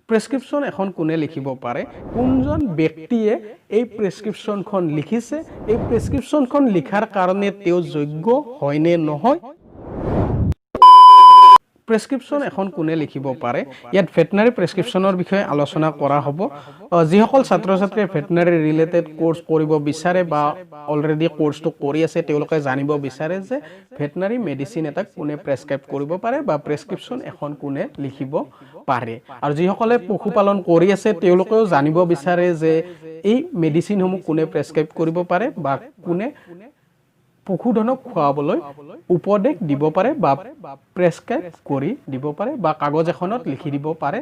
prescription এখন কোনে লিখিব পারে কোনজন ব্যক্তিয়ে এই প্রেসক্রিপশনখন লিখিছে এই প্রেসক্রিপশনখন লিখার কারণে তেও যোগ্য হয় নে নহয় প্রেসক্রিপশন এখন কোনে লিখিব পারে ইয়াত ভেটেনারি প্ৰেসক্ৰিপশনৰ বিষয়ে আলোচনা কৰা হ'ব যিসকল ছাত্ৰ ছাত্ৰীয়ে ভেটেনাৰি ৰিলেটেড কোৰ্স কৰিব বিচাৰে বা অলৰেডি কোৰ্সটো কৰি আছে তেওঁলোকে জানিব বিচাৰে যে ভেটেনাৰি মেডিসিন এটা কোনে প্ৰেসক্ৰাইব কৰিব পাৰে বা প্ৰেসক্ৰিপশন এখন কোনে লিখিব পাৰে আৰু যিসকলে পশুপালন কৰি আছে তেওঁলোকেও জানিব বিচাৰে যে এই মেডিসিনসমূহ কোনে প্ৰেসক্ৰাইব কৰিব পাৰে বা কোনে পশুধনক খোৱাবলৈ উপদেশ দিব পাৰে বা প্ৰেসক্ৰাইব কৰি দিব পাৰে বা কাগজ এখনত লিখি দিব পাৰে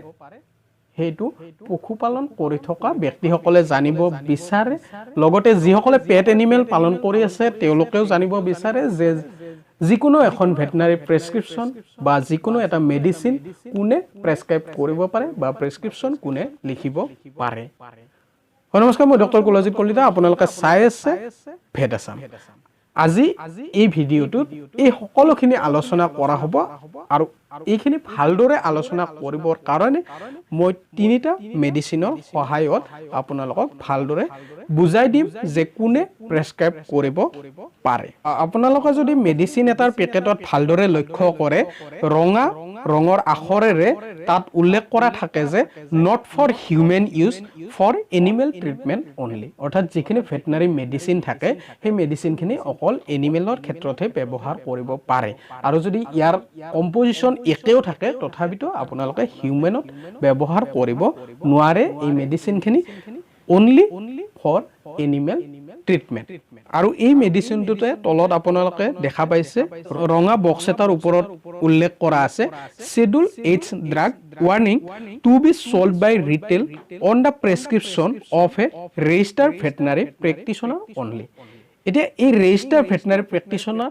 হেতু পশুপালন কৰি থকা ব্যক্তিসকলে জানিব বিচাৰে লগতে যিসকলে পেট এনিমেল পালন কৰি আছে তেওঁলোকেও জানিব বিচাৰে যে যিকোনো এখন ভেটেনাৰি প্ৰেসক্ৰিপশন বা যিকোনো এটা মেডিসিন কোনে প্ৰেসক্ৰাইব কৰিব পাৰে বা প্ৰেসক্ৰিপশন কোনে লিখিব পাৰে নমস্কাৰ মই ডক্টৰ কুলজিৎ কলিতা আপোনালোকে চাই আছে ভেট আছাম আজি এই ভিডিওটোত এই সকলোখিনি আলোচনা কৰা হ'ব আৰু এইখিনি ভালদৰে আলোচনা কৰিবৰ কাৰণে মই তিনিটা মেডিসিনৰ সহায়ত আপোনালোকক ভালদৰে বুজাই দিম যে কোনে প্ৰেসক্ৰাইব কৰিব পাৰে আপোনালোকে যদি মেডিসিন এটাৰ পেকেটত ভালদৰে লক্ষ্য কৰে ৰঙৰ আখৰেৰে তাত উল্লেখ কৰা থাকে যে not for human use for animal treatment only অৰ্থাৎ যিখিনি ভেটেনাৰি মেডিসিন থাকে সেই মেডিসিনখিনি অকল এনিমেলৰ ক্ষেত্ৰতে ব্যৱহাৰ কৰিব পাৰে আৰু যদি ইয়াৰ কম্পোজিশন একেও থাকে তথাপিতো আপোনালোকে হিউম্যানত ব্যৱহাৰ কৰিব নোৱাৰে এই মেডিসিনখিনি অনলি ফৰ এনিমেল ট্ৰিটমেন্ট আৰু এই মেডিসিনটোতে তলত আপোনালোকে দেখা পাইছে ৰঙা বক্স এটাৰ ওপৰত উল্লেখ কৰা আছে schedule H drug warning to be sold by retail on the prescription of a registered veterinary practitioner only এতিয়া এই ৰেজিষ্টাৰ্ড ভেটেনাৰি প্ৰেক্টিশনাৰ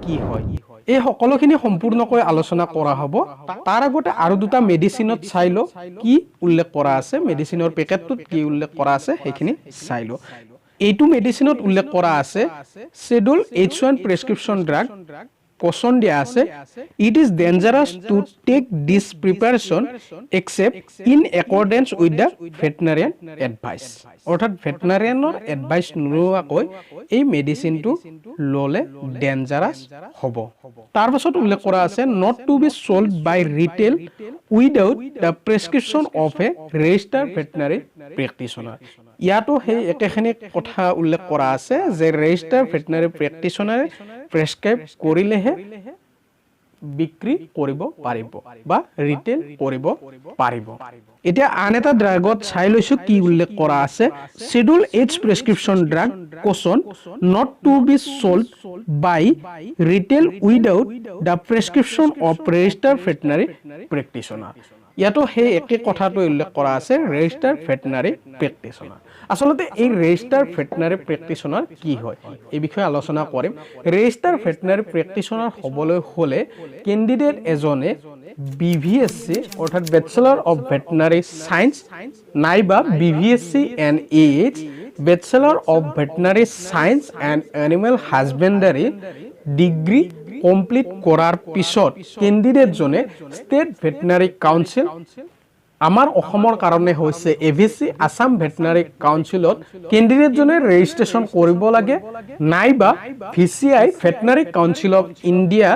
কি হয় এই সকলোখিনি সম্পূৰ্ণকৈ আলোচনা কৰা হ'ব তাৰ আগতে আৰু দুটা মেডিসিনত চাইলো কি উল্লেখ কৰা আছে মেডিসিনৰ পেকেটটোত কি উল্লেখ কৰা আছে সেইখিনি চাইলো এইটো মেডিসিনত উল্লেখ কৰা আছে শিডিউল H1 প্ৰেসক্ৰিপশন ড্ৰাগ কোশন দিয়া আছে it is dangerous to take this preparation except in accordance with the veterinarian advice অৰ্থাৎ ভেটেনাৰিয়ানৰ এডভাইস নোলোৱাকৈ এই মেডিসিনটো ললে ডেঞ্জাৰাস হ'ব তাৰ পাছত উল্লেখ কৰা আছে not to be sold by retail without the prescription of a registered veterinary practitioner ইয়াতো সেই একেখিনি কথা উল্লেখ কৰা আছে যে ৰেজিষ্টাৰ্ড ভেটেনাৰি প্ৰেক্টিশনাৰে প্ৰেসক্ৰাইব কৰিলেহে বিক্ৰী কৰিব পাৰিব বা ৰিটেল কৰিব পাৰিব এতিয়া আন এটা ড্ৰাগত চাই লৈছো কি উল্লেখ কৰা আছে schedule H prescription drug caution not to be sold by retail without the prescription of registered veterinary practitioner ইয়াতো সেই একে কথাটো উল্লেখ কৰা আছে ৰেজিষ্টাৰ্ড ভেটেনাৰি প্ৰেক্টিশনাৰ আসলতে এই ৰেজিষ্টাৰ্ড ভেটেনাৰি প্ৰেক্টিশনাৰ কি হয় এই বিষয়ে আলোচনা কৰিম ৰেজিষ্টাৰ্ড ভেটেনাৰি প্ৰেক্টিশনাৰ হ'বলৈ হলে ক্যান্ডিডেট এজনে বিভিএসসি অৰ্থাৎ ব্যাচেলৰ অফ ভেটেনাৰি সায়েন্স নাইবা BVSc and H bachelor of veterinary science and animal husbandry degree complete কৰাৰ পিছত ক্যান্ডিডেট জনে স্টেট ভেটেনাৰি কাউন্সিল আমাৰ অসমৰ কাৰণে হৈছে এভিসি আসাম ভেটেনাৰি কাউন্সিলত ক্যান্ডিডেট জনে ৰেজিষ্ট্ৰেচন কৰিব লাগে নাইবা VCI veterinary council of India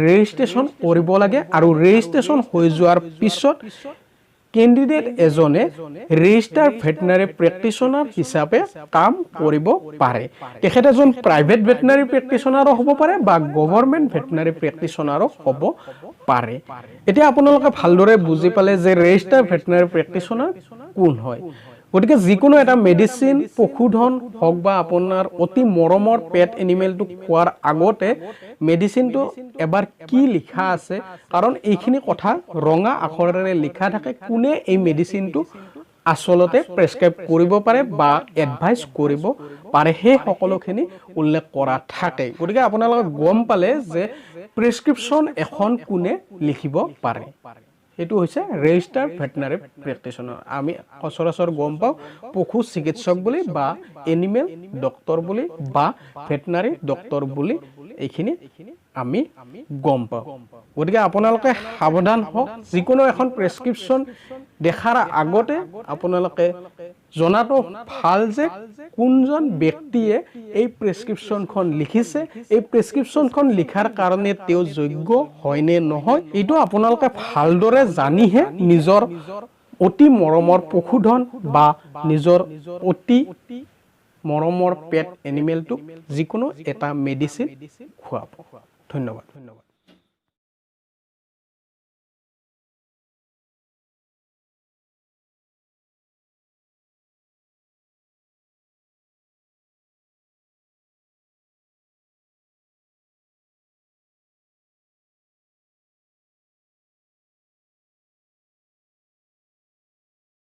registration কৰিব লাগে আৰু ৰেজিষ্ট্ৰেচন হৈ যোৱাৰ পিছত ক্যান্ডিডেট এজনে ৰেজিষ্টাৰ্ড ভেটেনাৰি প্ৰেক্টিশনাৰ হিচাপে কাম কৰিব পাৰে তেখেত এজন প্ৰাইভেট ভেটেনাৰি প্ৰেক্টিশনাৰো হ'ব পাৰে বা গভৰ্ণমেণ্ট ভেটেনাৰি প্ৰেক্টিশনাৰো হ'ব পাৰে এতিয়া আপোনালোকে ভালদৰে বুজি পালে যে ৰেজিষ্টাৰ্ড ভেটেনাৰি প্ৰেক্টিশনাৰ কোন হয় গতিকে যিকোনো এটা মেডিসিন পশুধন হওক বা আপোনাৰ অতি মৰমৰ পেট এনিমেলটো খোৱাৰ আগতে মেডিসিনটো এবাৰ কি লিখা আছে কাৰণ এইখিনি কথা ৰঙা আখৰেৰে লিখা থাকে কোনে এই মেডিসিনটো আসলতে প্ৰেসক্ৰাইব কৰিব পাৰে বা এডভাইস কৰিব পাৰে সেই সকলোখিনি উল্লেখ কৰা থাকে গতিকে আপোনালোকে গম পালে যে প্ৰেসক্ৰিপশন এখন কোনে লিখিব পাৰে এটো হৈছে ৰেজিষ্টাৰ্ড ভেটেনাৰি প্ৰেক্টিশনাৰ আমি সচৰাচৰ গম পাও পশু চিকিৎসক বুলি বা এনিমেল ডক্টৰ বুলি বা ভেটেনাৰি ডক্টৰ বুলি এইখিনি আমি গম পাওঁ গতিকে আপোনালোকে সাৱধান হওক যিকোনো এখন প্ৰেছক্ৰিপশ্যন দেখাৰ আগতে আপোনালোকে জনাটো ভাল যে কোনজন ব্যক্তিয়ে এই প্ৰেছক্ৰিপশ্যনখন লিখিছে এই প্ৰেছক্ৰিপশ্যনখন লিখাৰ কাৰণে তেওঁ যোগ্য হয় নে নহয় এইটো আপোনালোকে ভালদৰে জানিহে নিজৰ অতি মৰমৰ পশুধন বা নিজৰ অতি মৰমৰ পেট এনিমেলটোক যিকোনো এটা মেডিচিন খুৱাব ধন্যবাদ